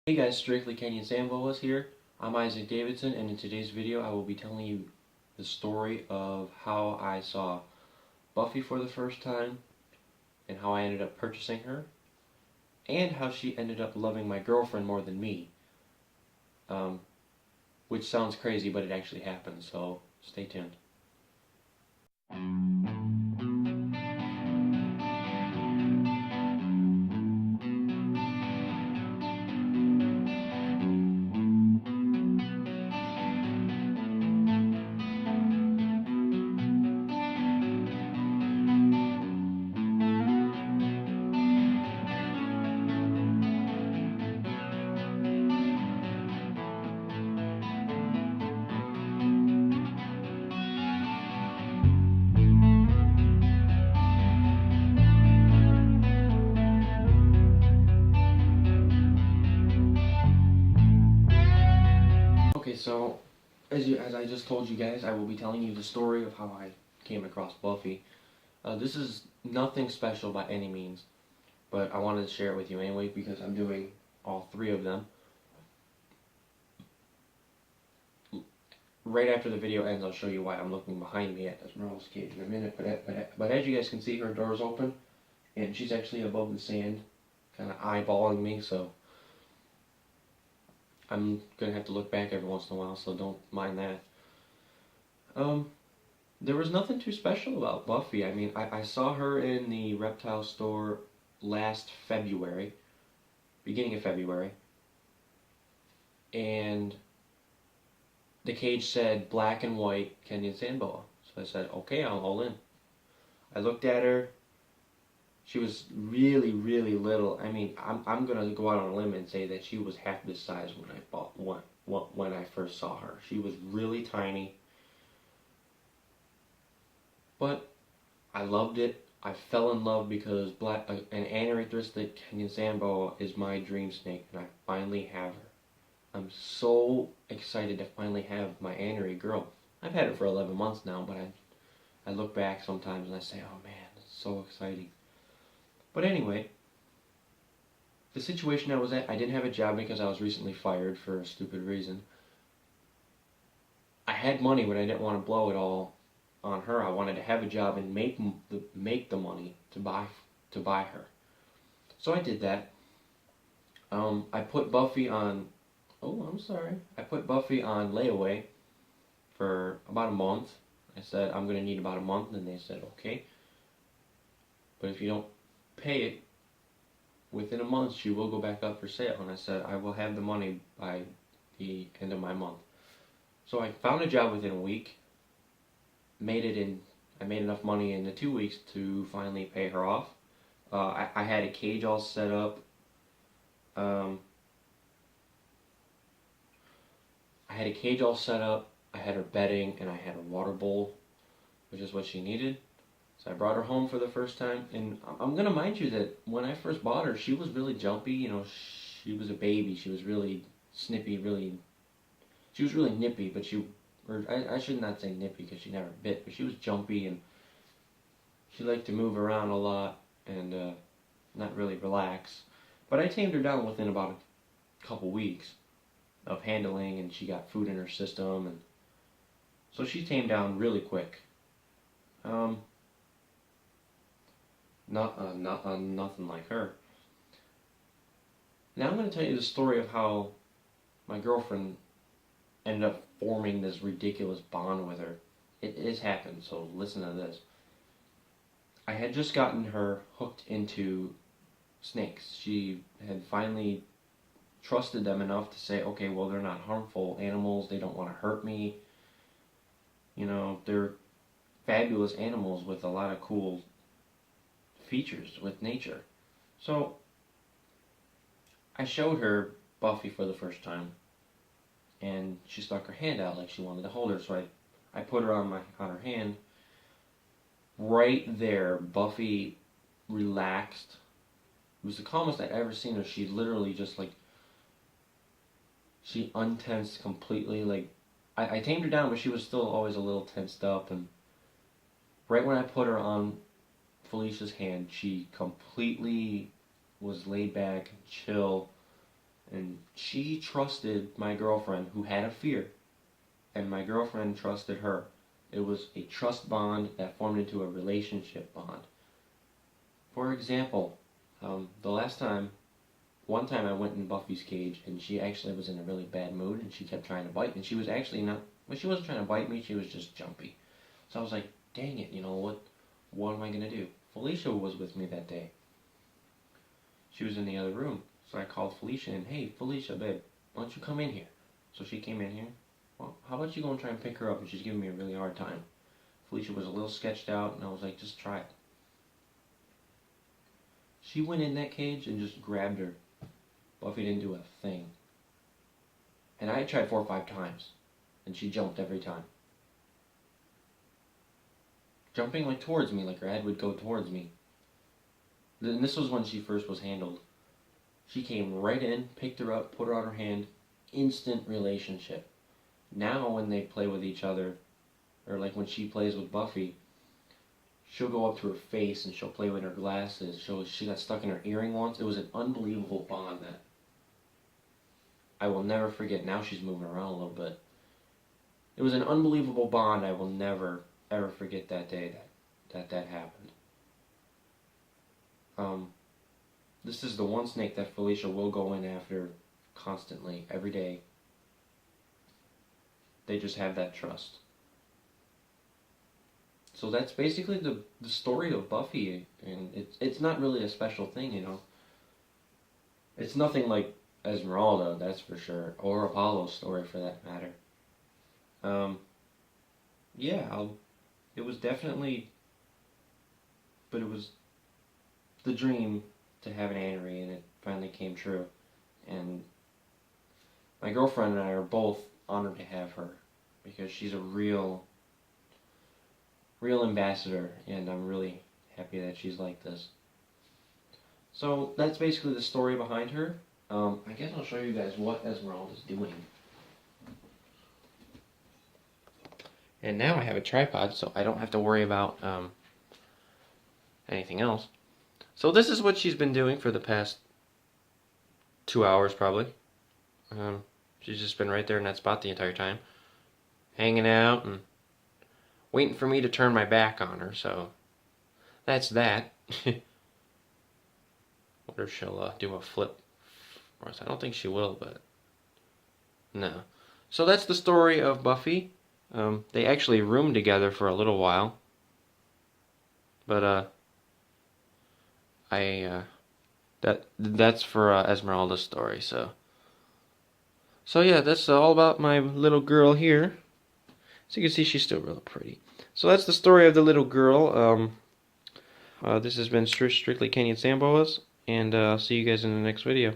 Hey guys, Strictly Kenyan Sand Boas here. I'm Isaac Davidson, and in today's video I will be telling you the story of how I saw Buffy for the first time, and how I ended up purchasing her, and how she ended up loving my girlfriend more than me. Um, which sounds crazy, but it actually happened, so stay tuned. Okay, so as I just told you guys, I will be telling you the story of how I came across Buffy. This is nothing special by any means, but I wanted to share it with you anyway because I'm doing all three of them. Right after the video ends, I'll show you why I'm looking behind me at Esmeralda's cage in a minute. But as you guys can see, her door's open, and she's actually above the sand, kind of eyeballing me. So I'm gonna have to look back every once in a while. So don't mind that. There was nothing too special about Buffy. I mean, I saw her in the reptile store last February, beginning of February, and the cage said black and white Kenyan Sand Boa. So I said, okay, I'm all in. I looked at her. She was really, really little. I mean, I'm gonna go out on a limb and say that she was half this size when I bought one. When I first saw her, she was really tiny. But I loved it. I fell in love because an Anerythristic Kenyan Sand Boa is my dream snake, and I finally have her. I'm so excited to finally have my Anery girl. I've had it for 11 months now, but I look back sometimes and I say, oh man, it's so exciting. But anyway, the situation I was at, I didn't have a job because I was recently fired for a stupid reason. I had money, but I didn't want to blow it all on her. I wanted to have a job and make the money to buy her. So I did that. I put Buffy on. Oh, I'm sorry. I put Buffy on layaway for about a month. I said I'm gonna need about a month, and they said okay. But if you don't pay it within a month, she will go back up for sale. And I said I will have the money by the end of my month. So I found a job within a week. I made enough money in the 2 weeks to finally pay her off. I had a cage all set up. I had a cage all set up. I had her bedding, and I had a water bowl, which is what she needed. So I brought her home for the first time, and I'm gonna mind you that when I first bought her, she was really jumpy. You know, she was a baby. She was really snippy, she was really nippy, but I should not say nippy because she never bit, but she was jumpy, and she liked to move around a lot and not really relax. But I tamed her down within about a couple weeks of handling, and she got food in her system, and so she tamed down really quick. Nothing like her. Now I'm going to tell you the story of how my girlfriend ended up forming this ridiculous bond with her. It has happened, so listen to this. I had just gotten her hooked into snakes. She had finally trusted them enough to say, okay, well, they're not harmful animals, they don't want to hurt me. You know, they're fabulous animals with a lot of cool features with nature. So I showed her Buffy for the first time, and she stuck her hand out like she wanted to hold her. So I put her on her hand. Right there, Buffy relaxed. It was the calmest I'd ever seen her. She literally just she untensed completely. Like I tamed her down, but she was still always a little tensed up. And right when I put her on Felicia's hand, she completely was laid back, chill, And she trusted my girlfriend who had a fear, and my girlfriend trusted her. It was a trust bond that formed into a relationship bond. For example, one time I went in Buffy's cage, and she actually was in a really bad mood, and she kept trying to bite me. And she was actually not, well, she wasn't trying to bite me, she was just jumpy. So I was like, dang it, what am I going to do? Felicia was with me that day. She was in the other room. So I called Felicia and, hey, Felicia, babe, why don't you come in here? So she came in here. Well, how about you go and try and pick her up? And she's giving me a really hard time. Felicia was a little sketched out, and I was like, just try it. She went in that cage and just grabbed her. Buffy didn't do a thing. And I tried 4 or 5 times, and she jumped every time. Jumping like towards me, like her head would go towards me. And this was when she first was handled. She came right in, picked her up, put her on her hand, instant relationship. Now when they play with each other, or like when she plays with Buffy, she'll go up to her face and she'll play with her glasses. She got stuck in her earring once. It was an unbelievable bond that I will never forget. Now she's moving around a little bit. It was an unbelievable bond. I will never, ever forget that day that happened. This is the one snake that Felicia will go in after constantly, every day. They just have that trust. So that's basically the story of Buffy, and it's not really a special thing, It's nothing like Esmeralda, that's for sure, or Apollo's story for that matter. It was definitely, but it was the dream to have an Anery, and it finally came true. And my girlfriend and I are both honored to have her, because she's a real ambassador, and I'm really happy that she's like this. So that's basically the story behind her. I guess I'll show you guys what Esmeralda's doing. And now I have a tripod, so I don't have to worry about anything else. So this is what she's been doing for the past 2 hours, probably. She's just been right there in that spot the entire time, hanging out and waiting for me to turn my back on her, so that's that. Wonder if she'll do a flip. I don't think she will, but no. So that's the story of Buffy. They actually roomed together for a little while, but that's for Esmeralda's story. So yeah, that's all about my little girl here. So you can see she's still real pretty. So that's the story of the little girl. This has been Strictly Kenyan Sand Boas, and I'll see you guys in the next video.